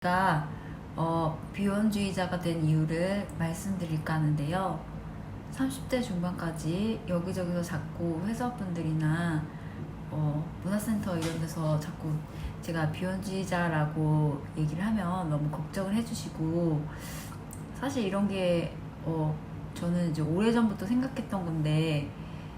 제가 비혼주의자가 된 이유를 말씀드릴까 하는데요. 30대 중반까지 여기저기서 자꾸 회사분들이나 문화센터 이런 데서 자꾸 제가 비혼주의자라고 얘기를 하면 너무 걱정을 해주시고, 사실 이런 게 저는 이제 오래전부터 생각했던 건데,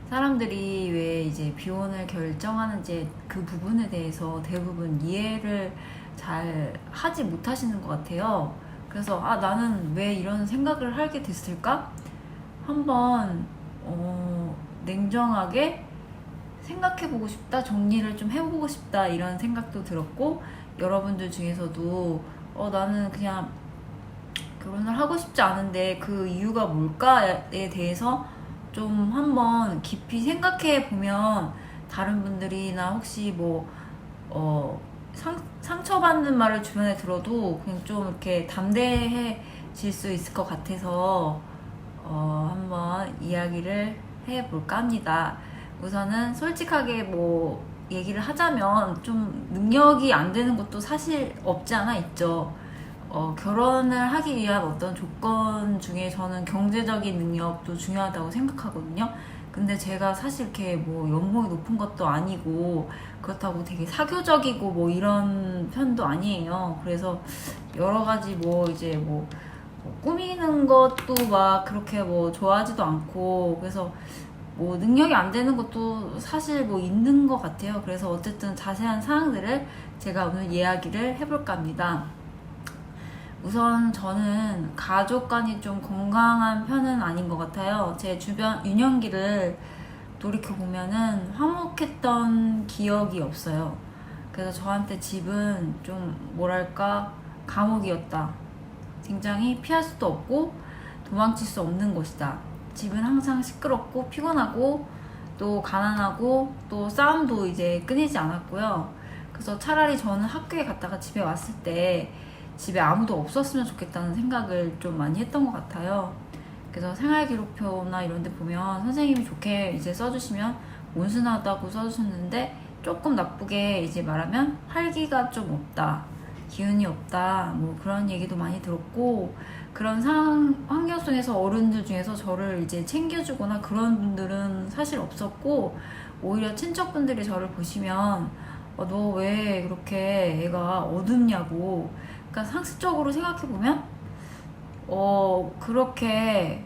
사람들이 왜 이제 비혼을 결정하는지 그 부분에 대해서 대부분 이해를 잘 하지 못하시는 것 같아요. 그래서 나는 왜 이런 생각을 하게 됐을까? 한번 냉정하게 생각해보고 싶다, 정리를 좀 해보고 싶다, 이런 생각도 들었고, 여러분들 중에서도 나는 그냥 결혼을 하고 싶지 않은데 그 이유가 뭘까에 대해서 좀 한번 깊이 생각해 보면, 다른 분들이나 혹시 상처받는 말을 주변에 들어도 그냥 좀 이렇게 담대해질 수 있을 것 같아서 한번 이야기를 해볼까 합니다. 우선은 솔직하게 얘기를 하자면, 좀 능력이 안 되는 것도 사실 없지 않아 있죠. 결혼을 하기 위한 어떤 조건 중에 저는 경제적인 능력도 중요하다고 생각하거든요. 근데 제가 사실 이렇게 연봉이 높은 것도 아니고, 그렇다고 되게 사교적이고 이런 편도 아니에요. 그래서 여러 가지 꾸미는 것도 막 그렇게 좋아하지도 않고, 그래서 능력이 안 되는 것도 사실 있는 것 같아요. 그래서 어쨌든 자세한 사항들을 제가 오늘 이야기를 해볼까 합니다. 우선 저는 가족 간이 좀 건강한 편은 아닌 것 같아요. 제 주변 유년기를 돌이켜보면은 화목했던 기억이 없어요. 그래서 저한테 집은 좀 감옥이었다. 굉장히 피할 수도 없고 도망칠 수 없는 곳이다. 집은 항상 시끄럽고 피곤하고 또 가난하고 또 싸움도 이제 끊이지 않았고요. 그래서 차라리 저는 학교에 갔다가 집에 왔을 때 집에 아무도 없었으면 좋겠다는 생각을 좀 많이 했던 것 같아요. 그래서 생활기록표나 이런 데 보면 선생님이 좋게 이제 써주시면 온순하다고 써주셨는데, 조금 나쁘게 이제 말하면 활기가 좀 없다, 기운이 없다, 그런 얘기도 많이 들었고, 그런 환경 속에서 어른들 중에서 저를 이제 챙겨주거나 그런 분들은 사실 없었고, 오히려 친척분들이 저를 보시면 너 왜 그렇게 애가 어둡냐고. 그러니까 상식적으로 생각해보면 그렇게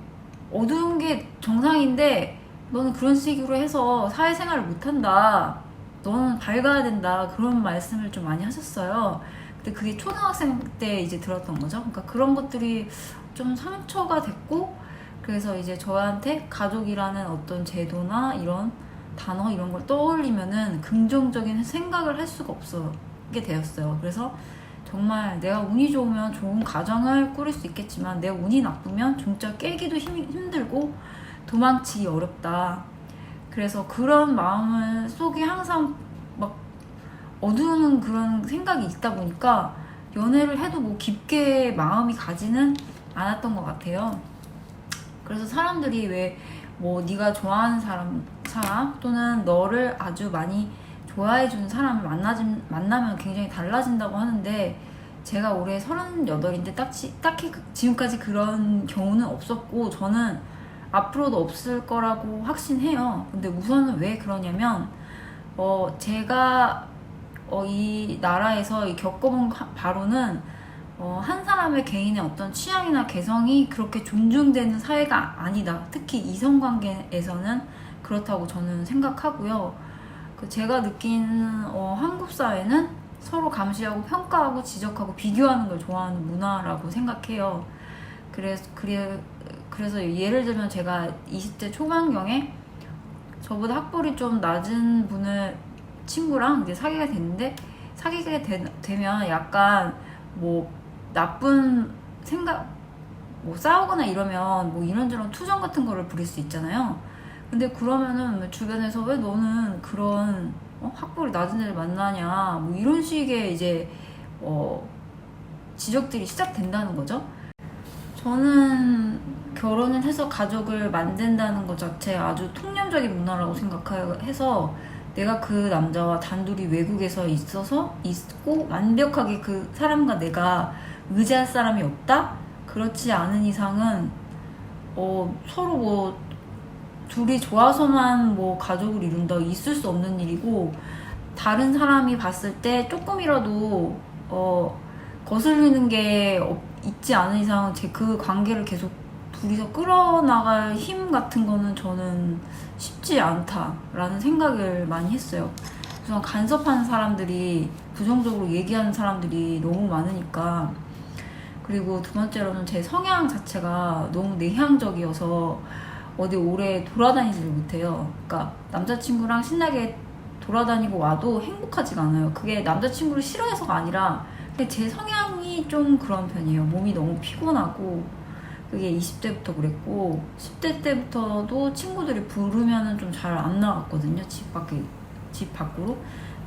어두운 게 정상인데 너는 그런 식으로 해서 사회생활을 못한다, 너는 밝아야 된다, 그런 말씀을 좀 많이 하셨어요. 근데 그게 초등학생 때 이제 들었던 거죠. 그러니까 그런 것들이 좀 상처가 됐고, 그래서 이제 저한테 가족이라는 어떤 제도나 이런 단어 이런 걸 떠올리면은 긍정적인 생각을 할 수가 없게 되었어요. 그래서 정말 내가 운이 좋으면 좋은 가정을 꾸릴 수 있겠지만, 내 운이 나쁘면 진짜 깨기도 힘들고 도망치기 어렵다. 그래서 그런 마음을 속에 항상 어두운 그런 생각이 있다 보니까 연애를 해도 깊게 마음이 가지는 않았던 것 같아요. 그래서 사람들이 왜 네가 좋아하는 사람 또는 너를 아주 많이 좋아해주는 사람을 만나면 굉장히 달라진다고 하는데, 제가 올해 38인데 딱히 지금까지 그런 경우는 없었고, 저는 앞으로도 없을 거라고 확신해요. 근데 우선은 왜 그러냐면, 제가 이 나라에서 겪어본 바로는 한 사람의 개인의 어떤 취향이나 개성이 그렇게 존중되는 사회가 아니다. 특히 이성관계에서는 그렇다고 저는 생각하고요. 제가 느끼는 한국 사회는 서로 감시하고 평가하고 지적하고 비교하는 걸 좋아하는 문화라고 생각해요. 그래서 예를 들면 제가 20대 초반경에 저보다 학벌이 좀 낮은 친구랑 이제 사귀게 되면 약간 나쁜 생각, 싸우거나 이러면 이런저런 투정 같은 거를 부릴 수 있잖아요. 근데 그러면은 주변에서 왜 너는 그런 학벌이 낮은 애를 만나냐, 이런 식의 이제 지적들이 시작된다는 거죠. 저는 결혼을 해서 가족을 만든다는 것 자체 아주 통념적인 문화라고 생각해서, 내가 그 남자와 단둘이 외국에서 있고 완벽하게 그 사람과 내가 의지할 사람이 없다? 그렇지 않은 이상은 서로 뭐 둘이 좋아서만 뭐 가족을 이룬다 있을 수 없는 일이고, 다른 사람이 봤을 때 조금이라도 거슬리는 게 있지 않은 이상 제 그 관계를 계속 둘이서 끌어나갈 힘 같은 거는 저는 쉽지 않다라는 생각을 많이 했어요. 우선 간섭하는 사람들이, 부정적으로 얘기하는 사람들이 너무 많으니까. 그리고 두 번째로는 제 성향 자체가 너무 내향적이어서 어디 오래 돌아다니지를 못해요. 그러니까 남자친구랑 신나게 돌아다니고 와도 행복하지가 않아요. 그게 남자친구를 싫어해서가 아니라 근데 제 성향이 좀 그런 편이에요. 몸이 너무 피곤하고, 그게 20대부터 그랬고 10대 때부터도 친구들이 부르면은 좀 잘 안 나갔거든요. 집 밖으로.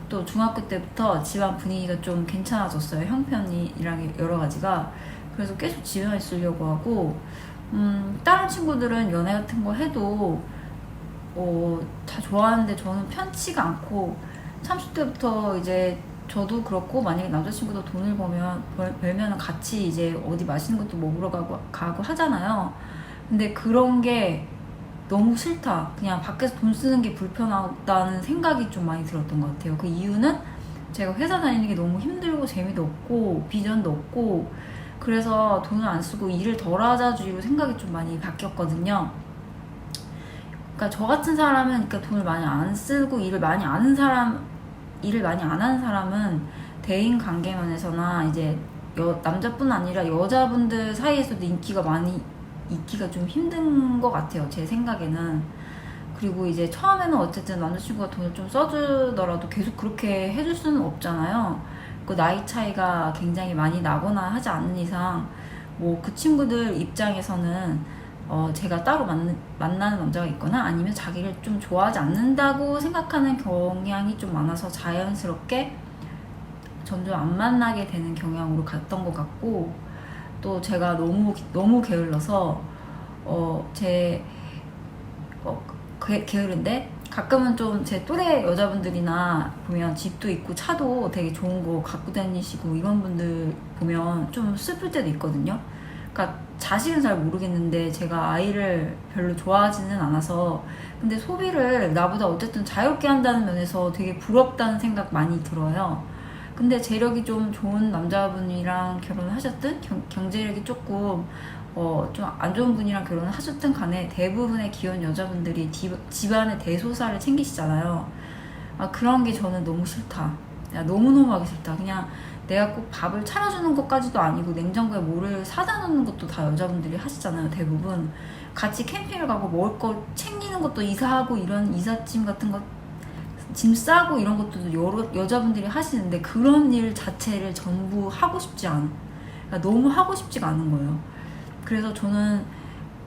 또 중학교 때부터 집안 분위기가 좀 괜찮아졌어요. 형편이랑 여러 가지가. 그래서 계속 집에만 있으려고 하고, 다른 친구들은 연애 같은 거 해도 다 좋아하는데 저는 편치가 않고, 30대부터 이제 저도 그렇고, 만약에 남자친구도 돈을 벌면 같이 이제 어디 맛있는 것도 먹으러 가고 하잖아요. 근데 그런 게 너무 싫다. 그냥 밖에서 돈 쓰는 게 불편하다는 생각이 좀 많이 들었던 것 같아요. 그 이유는 제가 회사 다니는 게 너무 힘들고 재미도 없고 비전도 없고, 그래서 돈을 안 쓰고 일을 덜 하자주의로 생각이 좀 많이 바뀌었거든요. 그러니까 저 같은 사람은, 그러니까 돈을 많이 안 쓰고 일을 많이 안 하는 사람은 대인 관계면에서나 이제 남자뿐 아니라 여자분들 사이에서도 있기가 좀 힘든 것 같아요. 제 생각에는. 그리고 이제 처음에는 어쨌든 남자친구가 돈을 좀 써주더라도 계속 그렇게 해줄 수는 없잖아요. 그 나이 차이가 굉장히 많이 나거나 하지 않는 이상 뭐 그 친구들 입장에서는 제가 따로 만나는 남자가 있거나 아니면 자기를 좀 좋아하지 않는다고 생각하는 경향이 좀 많아서 자연스럽게 점점 안 만나게 되는 경향으로 갔던 것 같고, 또 제가 너무 게을러서 게으른데 가끔은 좀 제 또래 여자분들이나 보면 집도 있고 차도 되게 좋은 거 갖고 다니시고 이런 분들 보면 좀 슬플 때도 있거든요. 그러니까 자식은 잘 모르겠는데 제가 아이를 별로 좋아하지는 않아서, 근데 소비를 나보다 어쨌든 자유롭게 한다는 면에서 되게 부럽다는 생각 많이 들어요. 근데 재력이 좀 좋은 남자분이랑 결혼을 하셨든 경제력이 조금 좀 안 좋은 분이랑 결혼을 하셨든 간에 대부분의 귀여운 여자분들이 집안의 대소사를 챙기시잖아요. 그런 게 저는 너무 싫다. 너무너무 하기 싫다. 그냥 내가 꼭 밥을 차려주는 것까지도 아니고 냉장고에 뭐를 사다 놓는 것도 다 여자분들이 하시잖아요. 대부분 같이 캠핑을 가고 먹을 거 챙기는 것도, 이사하고 이런 이삿짐 같은 거 짐 싸고 이런 것도 여자분들이 하시는데 그런 일 자체를 전부 하고 싶지 않아. 그러니까 너무 하고 싶지가 않은 거예요. 그래서 저는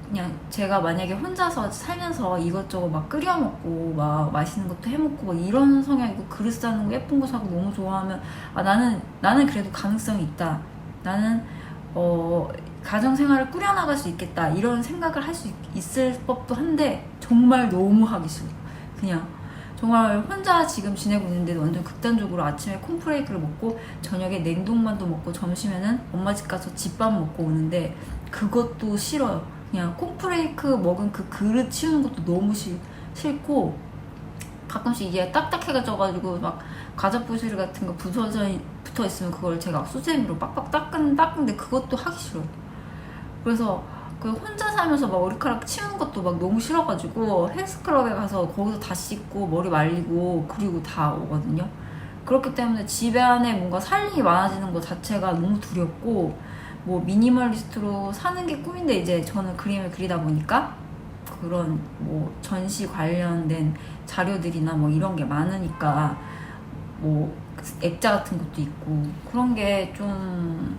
그냥 제가 만약에 혼자서 살면서 이것저것 막 끓여 먹고 막 맛있는 것도 해 먹고 막 이런 성향이고, 그릇 싸는 거 예쁜 거 사고 너무 좋아하면 나는 그래도 가능성이 있다. 나는 가정 생활을 꾸려나갈 수 있겠다. 이런 생각을 할 수 있을 법도 한데 정말 너무 하기 싫어. 그냥 정말 혼자 지금 지내고 있는데도 완전 극단적으로 아침에 콘프레이크를 먹고 저녁에 냉동만두 먹고 점심에는 엄마 집 가서 집밥 먹고 오는데 그것도 싫어요. 그냥 콘프레이크 먹은 그 그릇 치우는 것도 너무 싫고, 가끔씩 이게 딱딱해가지고 막 과자 부스러기 같은 거 붙어 있으면 그걸 제가 수세미로 빡빡 닦는데 그것도 하기 싫어요. 그래서 그 혼자 살면서 막 머리카락 치우는 것도 막 너무 싫어가지고 헬스클럽에 가서 거기서 다 씻고 머리 말리고 그리고 다 오거든요. 그렇기 때문에 집에 안에 뭔가 살 일이 많아지는 것 자체가 너무 두렵고, 뭐 미니멀리스트로 사는 게 꿈인데 이제 저는 그림을 그리다 보니까 그런 뭐 전시 관련된 자료들이나 뭐 이런 게 많으니까 뭐 액자 같은 것도 있고 그런 게 좀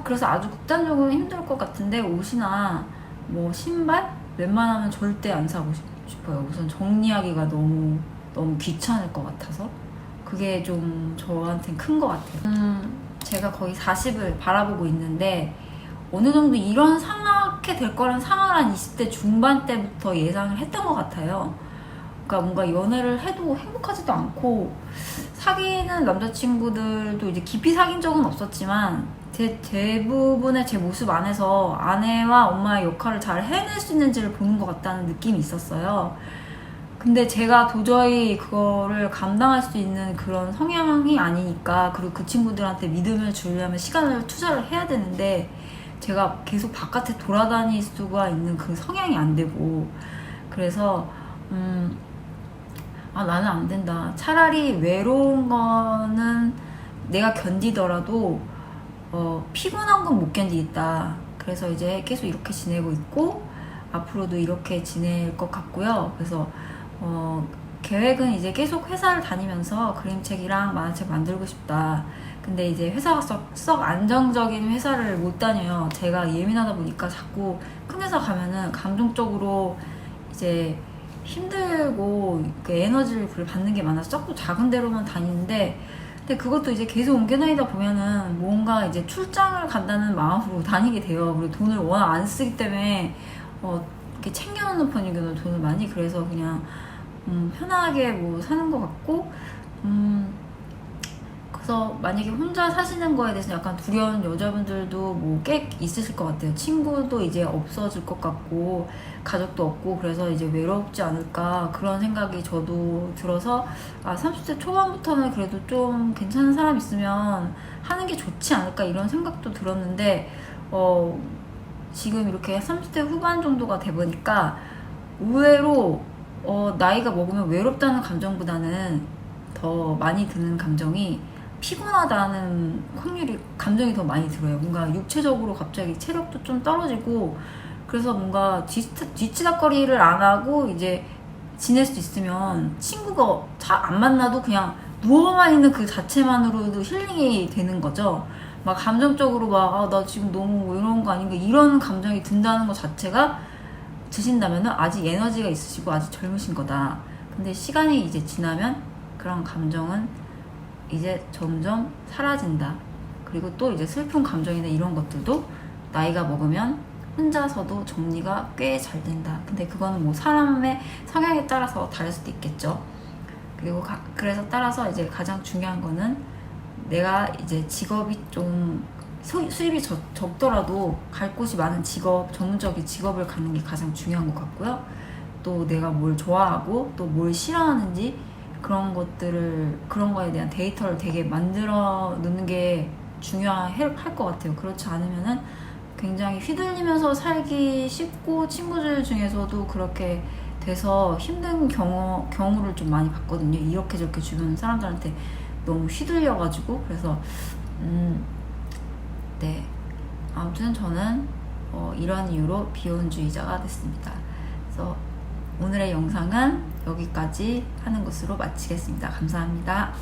그래서 아주 극단적으로 힘들 것 같은데, 옷이나 뭐 신발 웬만하면 절대 안 사고 싶어요. 우선 정리하기가 너무 귀찮을 것 같아서 그게 좀 저한테는 큰 것 같아요. 제가 거의 40을 바라보고 있는데 어느 정도 이렇게 될 거란 상황을 한 20대 중반 때부터 예상을 했던 것 같아요. 그러니까 뭔가 연애를 해도 행복하지도 않고, 사귀는 남자친구들도 이제 깊이 사귄 적은 없었지만 대부분의 제 모습 안에서 아내와 엄마의 역할을 잘 해낼 수 있는지를 보는 것 같다는 느낌이 있었어요. 근데 제가 도저히 그거를 감당할 수 있는 그런 성향이 아니니까, 그리고 그 친구들한테 믿음을 주려면 시간을 투자를 해야 되는데 제가 계속 바깥에 돌아다닐 수가 있는 그 성향이 안 되고, 그래서 나는 안 된다. 차라리 외로운 거는 내가 견디더라도 피곤한 건 못 견디겠다. 그래서 이제 계속 이렇게 지내고 있고 앞으로도 이렇게 지낼 것 같고요. 그래서 계획은 이제 계속 회사를 다니면서 그림책이랑 만화책 만들고 싶다. 근데 이제 회사가 썩 안정적인 회사를 못 다녀요. 제가 예민하다 보니까 자꾸 큰 회사 가면은 감정적으로 이제 힘들고 그 에너지를 받는 게 많아서 자꾸 작은 데로만 다니는데, 근데 그것도 이제 계속 옮겨 다니다 보면은 뭔가 이제 출장을 간다는 마음으로 다니게 돼요. 그리고 돈을 워낙 안 쓰기 때문에 이렇게 챙겨놓는 편이거든요, 돈을 많이. 그래서 그냥 편하게 뭐 사는 것 같고, 그래서 만약에 혼자 사시는 거에 대해서 약간 두려운 여자분들도 뭐 꽤 있으실 것 같아요. 친구도 이제 없어질 것 같고 가족도 없고, 그래서 이제 외롭지 않을까 그런 생각이 저도 들어서 30대 초반부터는 그래도 좀 괜찮은 사람 있으면 하는 게 좋지 않을까 이런 생각도 들었는데, 지금 이렇게 30대 후반 정도가 돼 보니까 의외로 나이가 먹으면 외롭다는 감정보다는 더 많이 드는 감정이 피곤하다는 감정이 더 많이 들어요. 뭔가 육체적으로 갑자기 체력도 좀 떨어지고, 그래서 뭔가 뒤치다거리를 안 하고 이제 지낼 수 있으면 친구가 잘 안 만나도 그냥 누워만 있는 그 자체만으로도 힐링이 되는 거죠. 막 감정적으로 나 지금 너무 이런 거 아닌가 이런 감정이 든다는 것 자체가 드신다면은 아직 에너지가 있으시고 아직 젊으신 거다. 근데 시간이 이제 지나면 그런 감정은 이제 점점 사라진다. 그리고 또 이제 슬픈 감정이나 이런 것들도 나이가 먹으면 혼자서도 정리가 꽤 잘 된다. 근데 그거는 뭐 사람의 성향에 따라서 다를 수도 있겠죠. 그리고 그래서 따라서 이제 가장 중요한 거는 내가 이제 직업이 좀 수입이 적더라도 갈 곳이 많은 전문적인 직업을 갖는 게 가장 중요한 것 같고요. 또 내가 뭘 좋아하고 또 뭘 싫어하는지 그런 거에 대한 데이터를 되게 만들어 놓는 게 중요할 것 같아요. 그렇지 않으면은 굉장히 휘둘리면서 살기 쉽고, 친구들 중에서도 그렇게 돼서 힘든 경우를 좀 많이 봤거든요. 이렇게 저렇게 주변 사람들한테 너무 휘둘려가지고. 그래서 네, 아무튼 저는 이런 이유로 비혼주의자가 됐습니다. 그래서 오늘의 영상은 여기까지 하는 것으로 마치겠습니다. 감사합니다.